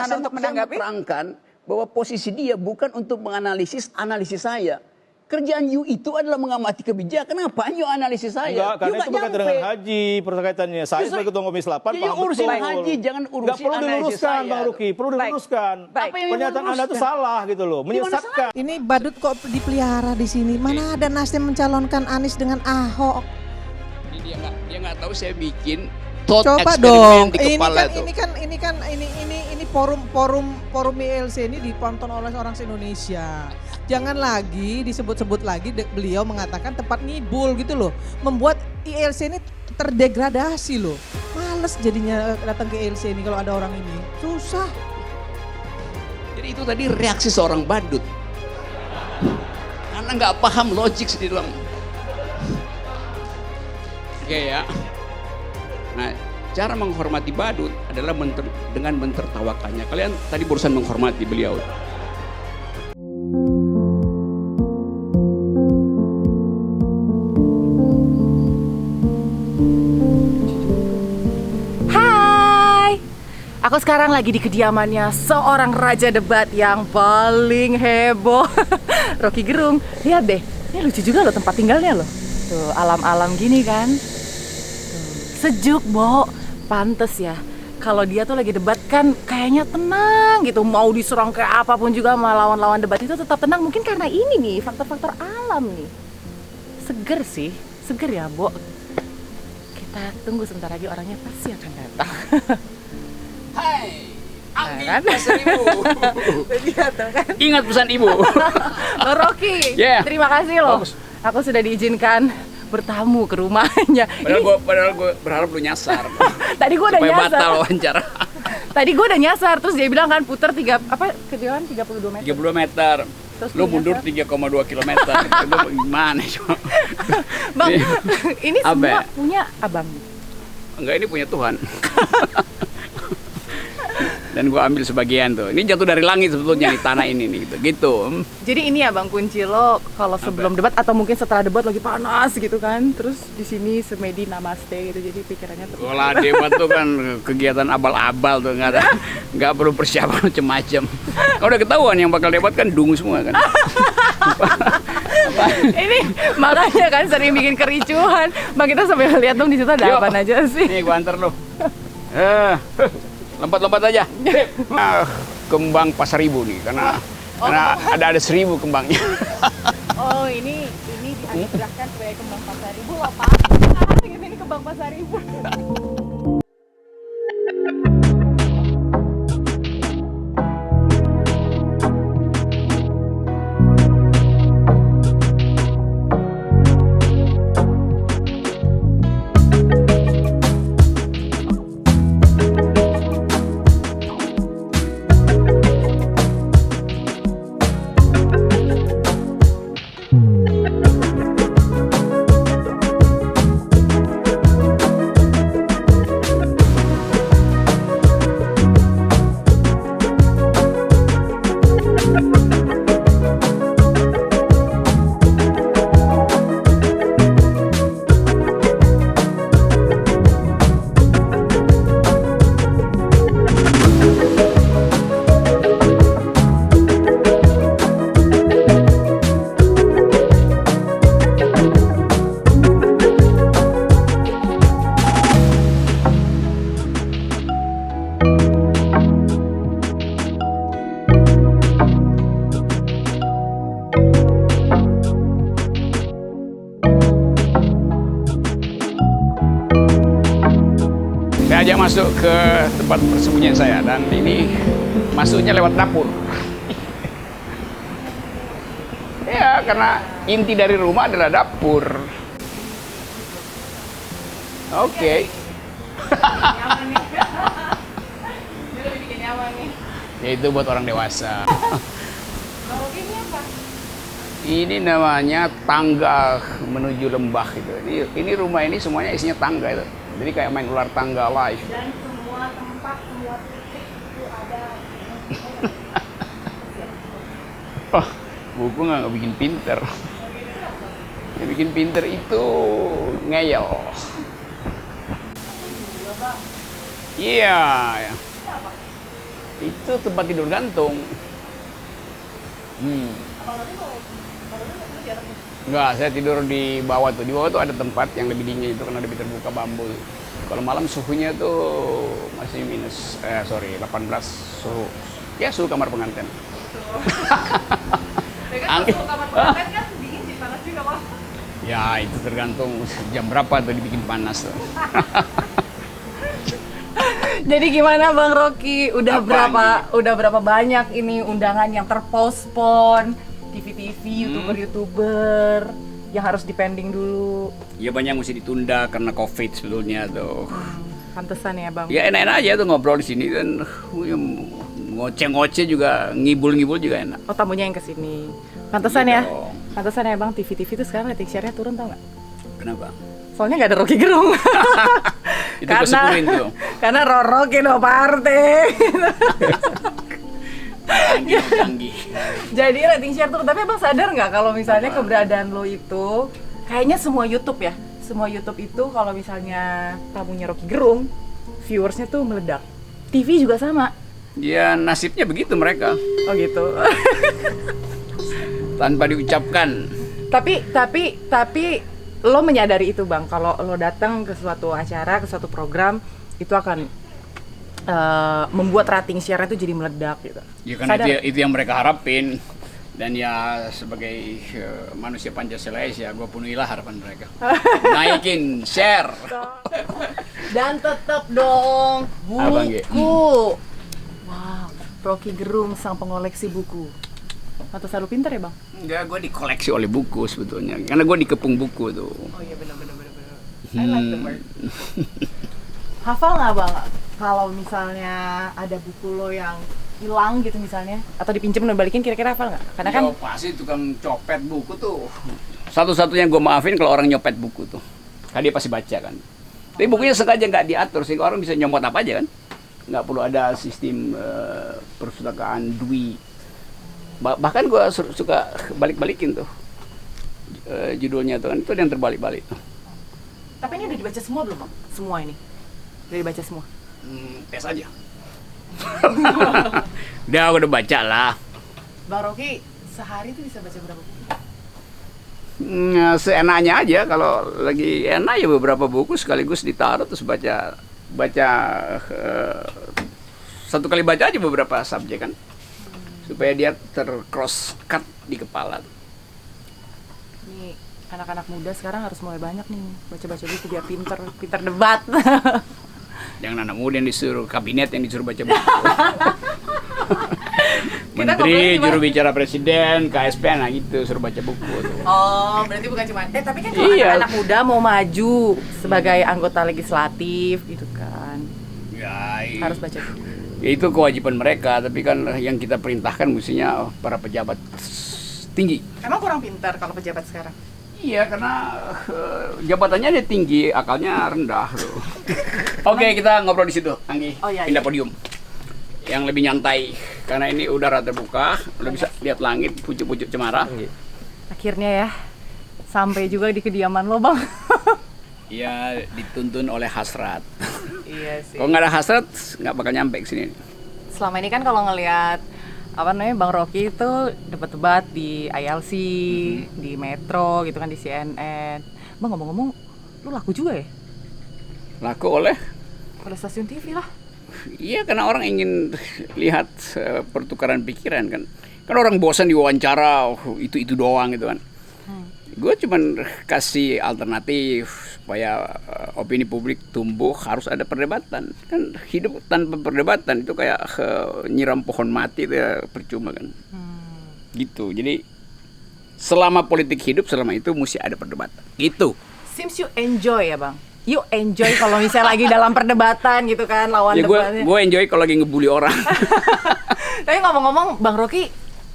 Anda untuk menanggapi? Saya menerangkan bahwa posisi dia bukan untuk menganalisis saya. Kerjaan you itu adalah mengamati kebijakan. Kenapa you analisis saya? Enggak, karena itu berkaitan dengan haji perkaitannya. Saya sebagai ketua Komisi 8 paham betul. Urusin haji, jangan urusin Nggak perlu diluruskan, Bang Ruki. Perlu diluruskan. Pernyataan Anda itu salah gitu loh, menyesatkan. Ini badut kok dipelihara di sini. Mana ada Nasdem mencalonkan Anies dengan Ahok? Dia nggak tahu saya bikin Coba dong. Ini forum ILC ini ditonton oleh orang se-Indonesia. Jangan lagi disebut-sebut lagi beliau mengatakan tempat ngibul gitu loh. Membuat ILC ini terdegradasi loh. Males jadinya datang ke ILC ini kalau ada orang ini. Susah. Jadi itu tadi reaksi seorang badut. Karena nggak paham logik di dalam. Oke ya. Nah, cara menghormati badut adalah dengan mentertawakannya. Kalian tadi barusan menghormati beliau. Aku sekarang lagi di kediamannya seorang raja debat yang paling heboh, Rocky Gerung. Lihat deh, ini lucu juga loh tempat tinggalnya loh. Tuh, alam-alam gini kan. Tuh, sejuk, Bo. Pantes ya. Kalau dia tuh lagi debat kan kayaknya tenang gitu. Mau diserang kayak apapun juga sama lawan-lawan debat itu tetap tenang. Mungkin karena ini nih, faktor-faktor alam nih. Seger sih, seger ya, Bo. Kita tunggu sebentar lagi orangnya pasti akan datang. Hai, kan? pesan ibu. Ingat pesan ibu. Lo Rocky, terima kasih loh. Aku sudah diizinkan bertamu ke rumahnya. Padahal gue berharap lu nyasar. Tadi gue udah nyasar. Supaya batal wawancara. Tadi gue udah nyasar, terus dia bilang kan putar kejauhan 32 meter. 32 meter. Terus lu mundur 3,2 kilometer. Itu gimana coba? Bang, ini semua punya abang. Enggak, ini punya Tuhan. Dan gue ambil sebagian tuh. Ini jatuh dari langit sebetulnya di tanah ini nih gitu. Jadi ini ya Bang kunci lo kalau sebelum debat atau mungkin setelah debat lagi panas gitu kan. Terus di sini semedi namaste gitu. Jadi pikirannya terus. Kalau debat tuh kan kegiatan abal-abal tuh nggak perlu persiapan macam-macam. Kalau udah ketahuan yang bakal debat kan dungu semua kan. Ini makanya kan sering bikin kericuhan. Bang kita sambil lihat dong di situ ada apa aja sih. Nih gua antar lo. Lompat-lompat aja. Kembang pasar ibu nih karena ada 1000 kembangnya. Oh ini dianugerahkan sebagai kembang pasar ibu loh Pak. Ini kembang pasar ibu. Saya ajak masuk ke tempat persembunyian saya dan ini masuknya lewat dapur. Ya, karena inti dari rumah adalah dapur. Oke. Ya itu buat orang dewasa. Ini namanya tangga menuju lembah gitu. Ini rumah ini semuanya isinya tangga itu. Jadi kayak main ular tangga live. Dan semua tempat, semua titik itu ada. Oh, buku nggak bikin pinter. Yang bikin pinter itu ngeyel. Iya. Itu tempat tidur gantung. Enggak, saya tidur di bawah tuh. Di bawah tuh ada tempat yang lebih dingin itu karena lebih terbuka bambu. Kalau malam suhunya tuh masih 18 suhu. Ya suhu kamar pengantin. Suhu kamar pengantin kan dingin sih, panas juga Bang. Ya itu tergantung jam berapa tuh dibikin panas tuh. Jadi gimana Bang Rocky? Udah Apaan berapa banyak ini undangan yang terpostpone, TV-TV, YouTuber-YouTuber yang harus dipending dulu. Ya banyak mesti ditunda karena COVID sebetulnya tuh. Pantesan ya Bang. Ya enak-enak aja tuh ngobrol di sini kan. Ngoceh-ngoceh juga, ngibul-ngibul juga enak. Oh tamunya yang kesini. Pantesan Iya ya. dong. Pantesan ya Bang, TV-TV itu sekarang rating share-nya turun tau nggak? Kenapa? Soalnya nggak ada Rocky Gerung. Itu kesyukurin tuh. Karena Rocky no parte. Canggih. Jadi rating share turun. Tapi Abang sadar nggak kalau misalnya keberadaan lo itu kayaknya semua YouTube ya. Semua YouTube itu kalau misalnya tamunya Rocky Gerung, viewersnya tuh meledak. TV juga sama. Ya nasibnya begitu mereka. Oh gitu. Tanpa diucapkan. Tapi lo menyadari itu Bang, kalau lo datang ke suatu acara, ke suatu program itu akan membuat rating share-nya itu jadi meledak gitu. Ya karena itu yang mereka harapin. Dan ya sebagai manusia Pancasila ya gue penuhilah harapan mereka. Naikin share. Dan tetap dong Abang, Ge. buku. Wow, Rocky Gerung sang pengoleksi buku. Atau selalu pintar ya Bang? Enggak, gue dikoleksi oleh buku sebetulnya. Karena gue dikepung buku tuh. Oh iya benar. I like the word. Hafal nggak Bang? Kalau misalnya ada buku lo yang hilang gitu misalnya, atau dipinjam dan balikin, kira-kira hafal nggak? Karena kan Pasti tukang copet buku tuh. Satu-satunya gue maafin kalau orang nyopet buku tuh. Karena dia pasti baca kan. Tapi bukunya sengaja nggak diatur sehingga orang bisa nyomot apa aja kan. Nggak perlu ada sistem perpustakaan dui. Bahkan gue suka balik-balikin tuh judulnya tuh kan, itu yang terbalik-balik tuh. tapi ini udah dibaca semua belum Bang? Semua ini udah dibaca semua? Tes aja. udah baca lah. Bang Rocky sehari tuh bisa baca berapa buku? Seenaknya aja, kalau lagi enak ya beberapa buku sekaligus ditaruh terus baca satu kali baca aja beberapa subjek kan, supaya dia cross cut di kepala. Nih anak-anak muda sekarang harus mulai banyak nih baca-baca buku biar pinter debat. Jangan anak muda yang disuruh kabinet yang disuruh baca buku. Menteri, juru bicara presiden, KSP, nah gitu suruh baca buku tuh. Oh, berarti bukan cuma tapi kan kalau anak muda mau maju sebagai anggota legislatif gitu kan. Ya, Harus baca buku. Ya, itu kewajiban mereka, tapi kan yang kita perintahkan mestinya para pejabat tinggi. Emang kurang pintar kalau pejabat sekarang? Iya, karena jabatannya dia tinggi, akalnya rendah. Oke, kita ngobrol di situ, Anggi. Oh, iya, Pindah iya. podium. Yang lebih nyantai, karena ini udara terbuka, udah bisa lihat langit, pucuk-pucuk cemara. Akhirnya ya, sampai juga di kediaman lo Bang. Iya, dituntun oleh hasrat. Iya sih. Kalau nggak ada hasrat, nggak bakal nyampe ke sini. Selama ini kan kalau ngelihat Bang Rocky itu debat-debat di ILC, di Metro gitu kan, di CNN. Bang ngomong-ngomong, lu laku juga ya? Laku oleh? Oleh stasiun TV lah. Iya, karena orang ingin lihat pertukaran pikiran kan. Kan orang bosan diwawancara, itu doang gitu kan. Gue cuman kasih alternatif supaya opini publik tumbuh, harus ada perdebatan. Kan hidup tanpa perdebatan itu kayak nyiram pohon mati, itu ya percuma kan. Gitu. Jadi selama politik hidup, selama itu mesti ada perdebatan. Gitu. Seems you enjoy ya Bang? You enjoy kalau misalnya lagi dalam perdebatan gitu kan, lawan Ya debatnya. gue enjoy kalau lagi ngebully orang. Tapi ngomong-ngomong Bang Rocky,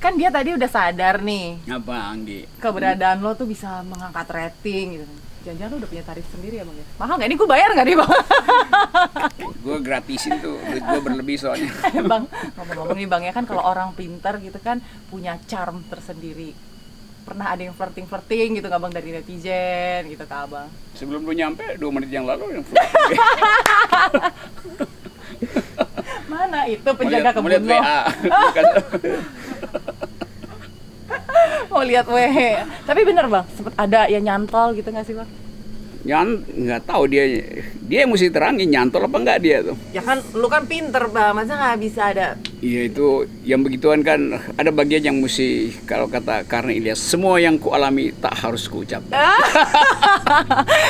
kan dia tadi udah sadar nih Apa, Anggi? keberadaan lo tuh bisa mengangkat rating gitu. Jangan-jangan lo udah punya tarif sendiri ya Bang ya? Mahal nggak? Ini gue bayar nggak nih Bang? Gue gratisin tuh, duit gue berlebih soalnya. Bang, ngomong-ngomong nih Bang ya, kan kalau orang pintar gitu kan punya charm tersendiri. Pernah ada yang flirting gitu nggak Bang dari netizen gitu ke Abang? Sebelum lu nyampe 2 menit yang lalu yang Mana itu penjaga mau kebun lihat lo? WA. Mau lihat wehe. Tapi bener bang, sempet ada yang nyantol gitu nggak sih bang? Nggak tahu dia mesti terangin nyantol apa enggak dia tuh. Ya kan, lu kan pinter bang, masa nggak bisa ada? Iya itu yang begituan kan ada bagian yang mesti kalau kata Karna Ilyas semua yang ku alami tak harus ku ucap.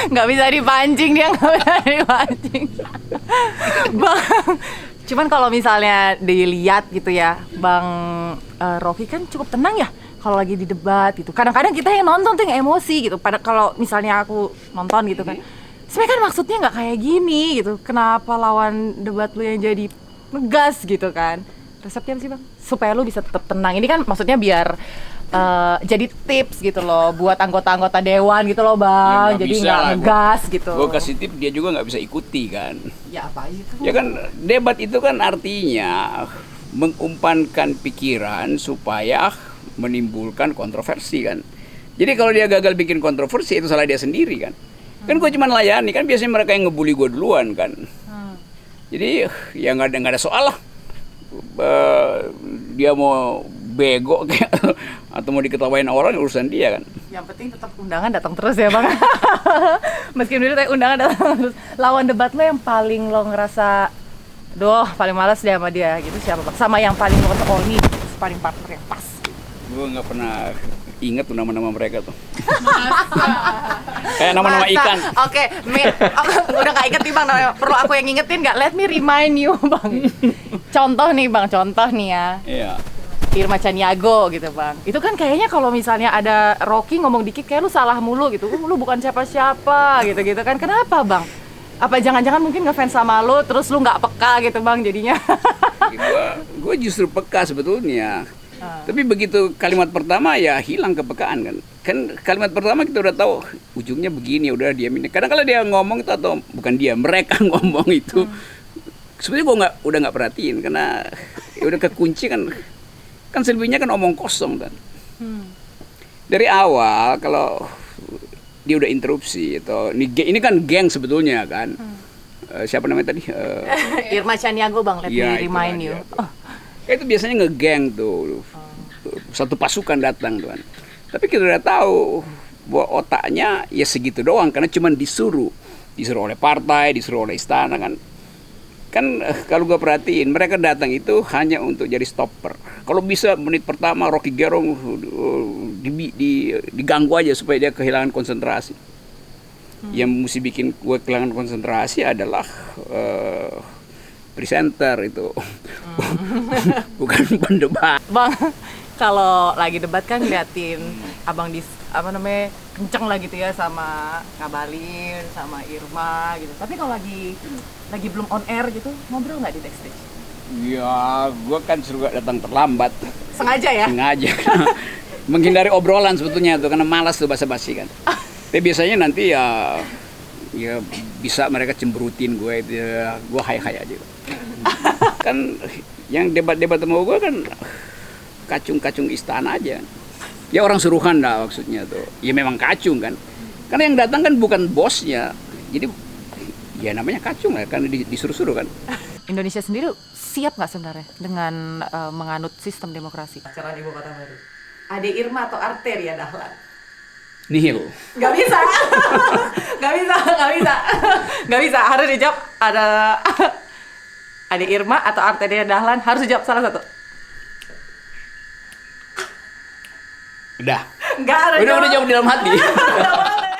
Nggak bisa dipancing dia, nggak bisa dipancing. Bang, cuman kalau misalnya dilihat gitu ya, Bang Rocky kan cukup tenang ya kalau lagi di debat gitu. Kadang-kadang kita yang nonton tuh yang emosi gitu. Pada kalau misalnya aku nonton gitu kan, sebenarnya kan maksudnya nggak kayak gini gitu. Kenapa lawan debat lu yang jadi ngegas gitu kan? Resepnya apa sih bang? Supaya lu bisa tetap tenang. Ini kan maksudnya biar jadi tips gitu loh buat anggota-anggota dewan gitu loh bang. Ya, jadi nggak ngegas gitu. Gue kasih tip dia juga nggak bisa ikuti kan. Ya apa itu? Ya kan debat itu kan artinya mengumpankan pikiran supaya menimbulkan kontroversi kan. Jadi kalau dia gagal bikin kontroversi itu salah dia sendiri kan. Kan gue cuma layani kan biasanya mereka yang ngebully gue duluan kan. Jadi ya nggak ada soal lah. Dia mau bego kayak atau mau diketawain orang urusan dia kan. Yang penting tetap undangan datang terus ya bang. Meskipun dulu undangan datang terus. Lawan debat lo yang paling lo ngerasa, doh paling malas deh sama dia gitu siapa bang? Sama yang paling lo kata nih paling partner yang pas. Gue nggak pernah inget tuh nama-nama mereka tuh. Kayak nama-nama ikan. Oke, udah nggak inget nih bang. Perlu aku yang ingetin nggak? Let me remind you bang. Contoh nih bang, contoh nih ya. Iya. Irma Caniago gitu bang. Itu kan kayaknya kalau misalnya ada Rocky ngomong dikit kayak lu salah mulu gitu. Lu bukan siapa-siapa gitu kan. Kenapa bang? Apa jangan-jangan mungkin ngefans sama lu terus lu nggak peka gitu bang jadinya? Gue justru peka sebetulnya. Tapi begitu kalimat pertama ya hilang kepekaan kan. Kan kalimat pertama kita udah tahu ujungnya begini, udah diamin. Kadang kalau dia ngomong itu atau bukan dia, mereka ngomong itu. Sebenarnya gue udah nggak perhatiin karena ya udah kekunci kan. Kan selebihnya kan omong kosong kan. Dari awal kalau dia udah interupsi atau ini kan geng sebetulnya kan. Siapa namanya tadi? Irma Caniago bang, let me remind you. Itu biasanya ngegeng tuh. Satu pasukan datang tuh kan. Tapi kita udah tahu bahwa otaknya ya segitu doang karena cuma disuruh oleh partai, disuruh oleh istana kan. Kan kalau gue perhatiin mereka datang itu hanya untuk jadi stopper. Kalau bisa menit pertama Rocky Gerung diganggu aja supaya dia kehilangan konsentrasi. Yang mesti bikin gue kehilangan konsentrasi adalah presenter itu. Bukan pendebat. Bang, kalau lagi debat kan ngeliatin abang kenceng lah gitu ya sama Ngabalin, sama Irma gitu. Tapi kalau lagi belum on air gitu, ngobrol nggak di backstage? Ya, gue kan suruh datang terlambat. Sengaja ya? Sengaja. Menghindari obrolan sebetulnya tuh karena malas tuh basa-basi kan. Tapi biasanya nanti ya bisa mereka cemberutin gue itu ya, gue hai-hai aja. Kan yang debat-debat sama gue kan kacung-kacung istana aja. Ya orang suruhan lah maksudnya tuh. Ya memang kacung kan. Karena yang datang kan bukan bosnya. Jadi ya namanya kacung lah karena disuruh-suruh kan. Indonesia sendiri siap nggak sebenarnya dengan menganut sistem demokrasi? Acara di Ibu Kota Baru. Ade Irma atau Arteria Dahlan? Nihil. Gak bisa. Gak bisa. Harus dijawab ada Ade Irma atau Arteria Dahlan, harus dijawab salah satu. Udah. Enggak ada. Udah jawab di dalam hati.